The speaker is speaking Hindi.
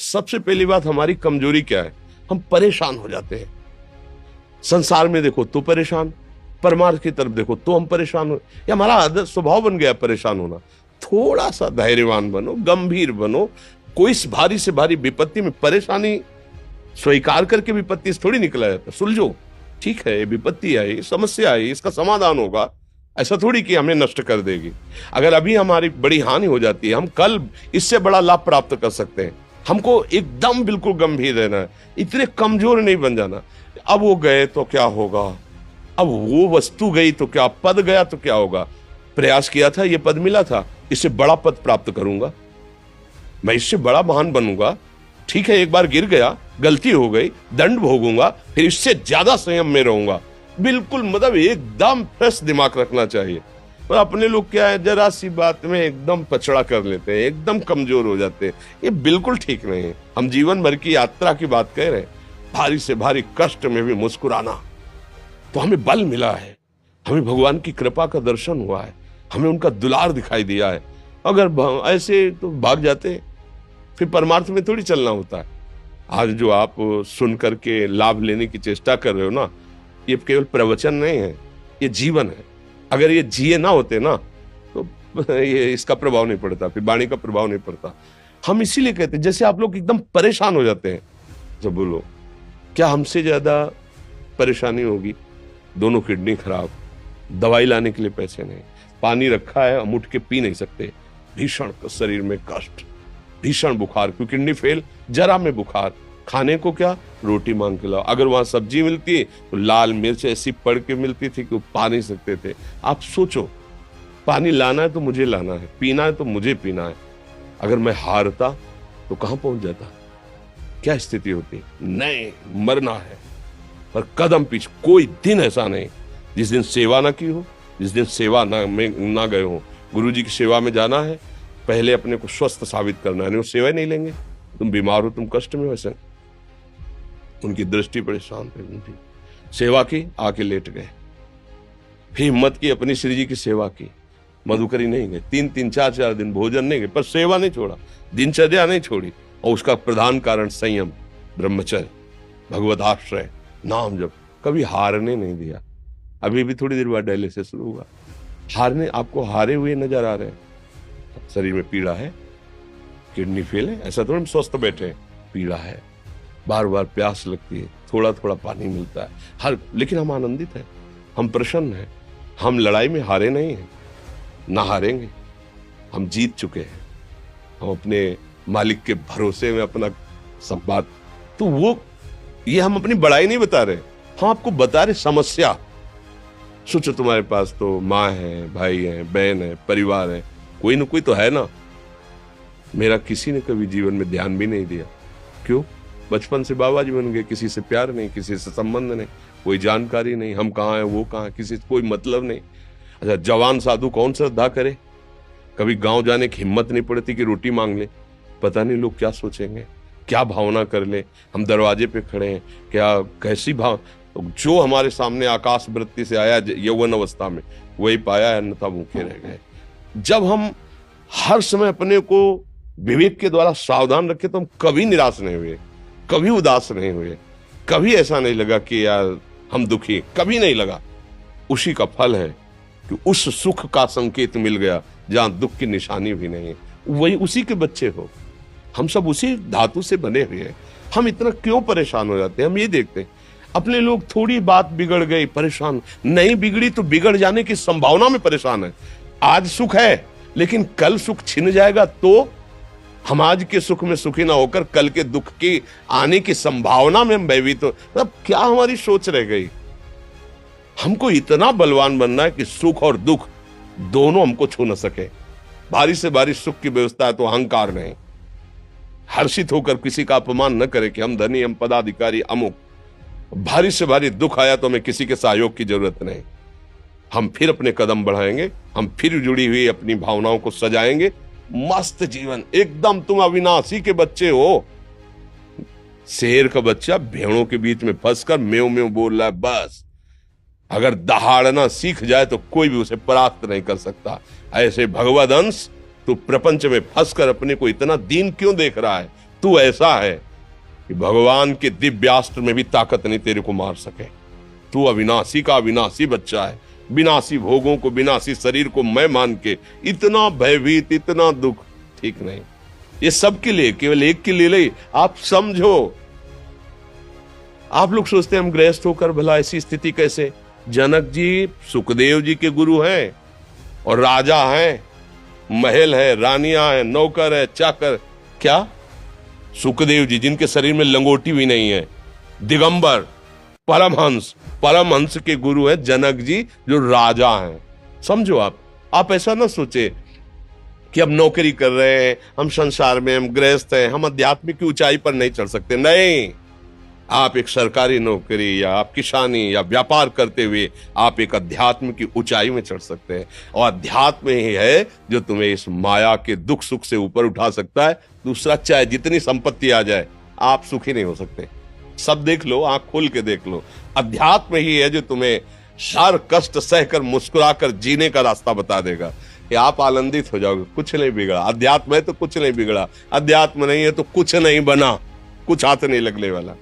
सबसे पहली बात, हमारी कमजोरी क्या है? हम परेशान हो जाते हैं। संसार में देखो तो परेशान, परमार्थ की तरफ देखो तो हम परेशान हो, या हमारा आदत स्वभाव बन गया परेशान होना। थोड़ा सा धैर्यवान बनो, गंभीर बनो। कोई इस भारी से भारी विपत्ति में परेशानी स्वीकार करके विपत्ति से थोड़ी निकला जाता। सुलझो, ठीक है, विपत्ति आई, समस्या आई, इसका समाधान होगा। ऐसा थोड़ी कि हमें नष्ट कर देगी। अगर अभी हमारी बड़ी हानि हो जाती है, हम कल इससे बड़ा लाभ प्राप्त कर सकते हैं। हमको एकदम बिल्कुल गंभीर रहना है, इतने कमजोर नहीं बन जाना। अब वो गए तो क्या होगा, अब वो वस्तु गई तो क्या, पद गया तो क्या होगा। प्रयास किया था, ये पद मिला था, इससे बड़ा पद प्राप्त करूंगा, मैं इससे बड़ा महान बनूंगा। ठीक है, एक बार गिर गया, गलती हो गई, दंड भोगूंगा, फिर इससे ज्यादा संयम में रहूंगा। बिल्कुल मतलब एकदम फ्रेश दिमाग रखना चाहिए। और अपने लोग क्या है, जरा सी बात में एकदम पछड़ा कर लेते हैं, एकदम कमजोर हो जाते हैं। ये बिल्कुल ठीक नहीं है। हम जीवन भर की यात्रा की बात कह रहे हैं, भारी से भारी कष्ट में भी मुस्कुराना, तो हमें बल मिला है, हमें भगवान की कृपा का दर्शन हुआ है, हमें उनका दुलार दिखाई दिया है। अगर ऐसे तो भाग जाते, फिर परमार्थ में थोड़ी चलना होता है। आज जो आप सुन करके लाभ लेने की चेष्टा कर रहे हो ना, ये केवल प्रवचन नहीं है, ये जीवन है। अगर ये जिए ना होते ना, तो ये इसका प्रभाव नहीं पड़ता, फिर वाणी का प्रभाव नहीं पड़ता। हम इसीलिए कहते हैं, जैसे आप लोग एकदम परेशान हो जाते हैं, जब बोलो क्या हमसे ज्यादा परेशानी होगी? दोनों किडनी खराब, दवाई लाने के लिए पैसे नहीं, पानी रखा है हम उठ के पी नहीं सकते, भीषण शरीर में कष्ट, भीषण बुखार, क्योंकि किडनी फेल, जरा में बुखार, खाने को क्या, रोटी मांग के लाओ। अगर वहां सब्जी मिलती तो लाल मिर्च ऐसी पड़ के मिलती थी कि वो पा नहीं सकते थे। आप सोचो, पानी लाना है तो मुझे लाना है, पीना है तो मुझे पीना है। अगर मैं हारता तो कहां पहुंच जाता, क्या स्थिति होती? नहीं, मरना है, पर कदम पीछे। कोई दिन ऐसा नहीं जिस दिन सेवा ना की हो, जिस दिन सेवा ना गए हो। गुरु जी की सेवा में जाना है, पहले अपने को स्वस्थ साबित करना है, नहीं वो सेवा नहीं लेंगे। तुम बीमार हो, तुम कष्ट में, वैसे उनकी दृष्टि बड़ी शांत है, उनकी सेवा की, आके लेट गए। फिर हिम्मत की, अपनी श्री जी की सेवा की, मधुकरी नहीं गए, 3-4 दिन भोजन नहीं गए, पर सेवा नहीं छोड़ा, दिनचर्या नहीं छोड़ी। और उसका प्रधान कारण संयम, ब्रह्मचर्य, भगवत आश्रय, नाम जप, कभी हारने नहीं दिया। अभी भी थोड़ी देर बाद डायलिसिस शुरू हुआ। हारने, आपको हारे हुए नजर आ रहे हैं? शरीर में पीड़ा है, किडनी फेल है, ऐसा थोड़ा हम स्वस्थ बैठे हैं, पीड़ा है, बार बार प्यास लगती है, थोड़ा थोड़ा पानी मिलता है, लेकिन हम आनंदित हैं, हम प्रसन्न हैं। हम लड़ाई में हारे नहीं हैं, ना हारेंगे, हम जीत चुके हैं। हम अपने मालिक के भरोसे में अपना सब बात, तो वो ये हम अपनी बड़ाई नहीं बता रहे, हम आपको बता रहे समस्या। सोचो, तुम्हारे पास तो माँ है, भाई है, बहन है, परिवार है, कोई ना कोई तो है ना। मेरा किसी ने कभी जीवन में ध्यान भी नहीं दिया। क्यों? बचपन से बाबा जी बन गए, किसी से प्यार नहीं, किसी से संबंध नहीं, कोई जानकारी नहीं, हम कहाँ हैं, वो कहाँ, किसी से कोई मतलब नहीं। अच्छा, जवान साधु कौन श्रद्धा करे? कभी गांव जाने की हिम्मत नहीं पड़ती कि रोटी मांग ले, पता नहीं लोग क्या सोचेंगे, क्या भावना कर ले। हम दरवाजे पे खड़े हैं, क्या कैसी भाव, जो हमारे सामने आकाश वृत्ति से आया यौवन अवस्था में, वही पाया, अन्यथा भूखे रह गए। जब हम हर समय अपने को विवेक के द्वारा सावधान रखे, तो हम कभी निराश नहीं हुए, कभी उदास नहीं हुए, कभी ऐसा नहीं लगा कि यार हम दुखी, कभी नहीं लगा। उसी का फल है कि उस सुख का संकेत मिल गया जहां दुख की निशानी भी नहीं है। वही उसी के बच्चे हो, हम सब उसी धातु से बने हुए हैं। हम इतना क्यों परेशान हो जाते हैं? हम ये देखते हैं अपने लोग, थोड़ी बात बिगड़ गई परेशान, नहीं बिगड़ी तो बिगड़ जाने की संभावना में परेशान है। आज सुख है, लेकिन कल सुख छिन जाएगा, तो हम आज के सुख में सुखी ना होकर कल के दुख की आने की संभावना में हम भयभीत हो। मतलब क्या हमारी सोच रह गई? हमको इतना बलवान बनना है कि सुख और दुख दोनों हमको छू न सके। भारी से भारी सुख की व्यवस्था है तो अहंकार नहीं, हर्षित होकर किसी का अपमान न करे कि हम धनी, हम पदाधिकारी, अमुक। भारी से भारी दुख आया तो हमें किसी के सहयोग की जरूरत नहीं, हम फिर अपने कदम बढ़ाएंगे, हम फिर जुड़ी हुई अपनी भावनाओं को सजाएंगे। मस्त जीवन एकदम। तुम अविनाशी के बच्चे हो। शेर का बच्चा भेड़ों के बीच में फंसकर म्यों म्यों बोल रहा है, बस अगर दहाड़ना सीख जाए तो कोई भी उसे परास्त नहीं कर सकता। ऐसे भगवद अंश, तू प्रपंच में फंसकर अपने को इतना दीन क्यों देख रहा है? तू ऐसा है कि भगवान के दिव्यास्त्र में भी ताकत नहीं तेरे को मार सके। तू अविनाशी का अविनाशी बच्चा है, विनाशी भोगों को, विनाशी शरीर को मैं मान के इतना भयभीत, इतना दुख ठीक नहीं। ये सबके लिए, केवल एक के लिए नहीं। आप समझो, आप लोग सोचते हैं हम गृहस्थ होकर भला ऐसी स्थिति कैसे। जनक जी सुखदेव जी के गुरु हैं और राजा हैं, महल है, रानियां हैं, नौकर है, चाकर। क्या सुखदेव जी जिनके शरीर में लंगोटी भी नहीं है, दिगंबर, परमहंस, परमहंस के गुरु है जनक जी जो राजा हैं। समझो आप ऐसा ना सोचे कि हम नौकरी कर रहे हैं, हम संसार में, हम गृहस्थ हैं, हम अध्यात्म की ऊंचाई पर नहीं चढ़ सकते। नहीं, आप एक सरकारी नौकरी या आप किसानी या व्यापार करते हुए आप एक अध्यात्म की ऊंचाई में चढ़ सकते हैं। और अध्यात्म ही है जो तुम्हें इस माया के दुख सुख से ऊपर उठा सकता है। दूसरा, चाहे जितनी संपत्ति आ जाए, आप सुखी नहीं हो सकते। सब देख लो, आंख खोल के देख लो, अध्यात्म ही है जो तुम्हें हर कष्ट सहकर मुस्कुराकर जीने का रास्ता बता देगा कि आप आनंदित हो जाओगे। कुछ नहीं बिगड़ा, अध्यात्म है तो कुछ नहीं बिगड़ा, अध्यात्म नहीं है तो कुछ नहीं बना, कुछ हाथ नहीं लगने वाला।